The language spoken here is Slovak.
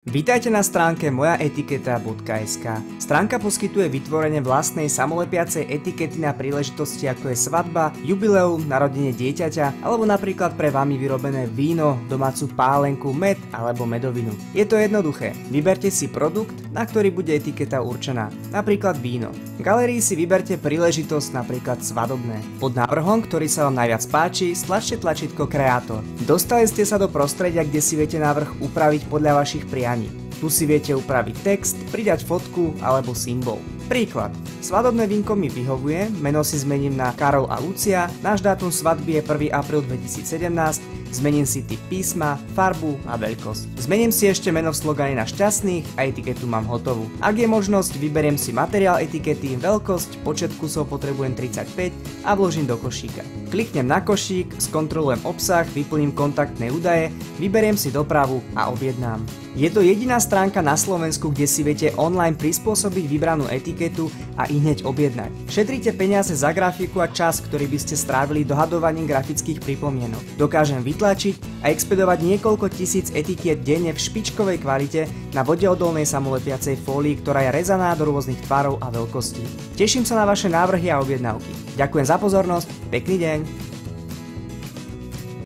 Vítajte na stránke mojaetiketa.sk. Stránka poskytuje vytvorenie vlastnej samolepiacej etikety na príležitosti ako je svadba, jubileum, narodenie dieťaťa alebo napríklad pre vami vyrobené víno, domácu pálenku, med alebo medovinu. Je to jednoduché. Vyberte si produkt, na ktorý bude etiketa určená, napríklad víno. V galérii si vyberte príležitosť napríklad svadobné. Pod návrhom, ktorý sa vám najviac páči, stlačte tlačítko Kreator. Dostali ste sa do prostredia, kde si viete návrh upraviť podľa vašich prianí. Tu si viete upraviť text, pridať fotku alebo symbol. Príklad. Svadobné vínko mi vyhovuje, meno si zmením na Karol a Lucia, náš dátum svadby je 1. apríl 2017, zmením si typ písma, farbu a veľkosť. Zmením si ešte meno v slogane na šťastných a etiketu mám hotovú. Ak je možnosť, vyberiem si materiál etikety, veľkosť, počet kusov potrebujem 35 a vložím do košíka. Kliknem na košík, skontrolujem obsah, vyplním kontaktné údaje, vyberiem si dopravu a objednám. Je to jediná stránka na Slovensku, kde si viete online prispôsobiť vybranú etiketu a ihneď objednať. Šetríte peniaze za grafiku a čas, ktorý by ste strávili dohadovaním grafických pripomienok. Dokážem vytlačiť a expedovať niekoľko tisíc etikiet denne v špičkovej kvalite na vodeodolnej samolepiacej fólii, ktorá je rezaná do rôznych tvarov a veľkostí. Teším sa na vaše návrhy a objednávky. Ďakujem za pozornosť, pekný deň!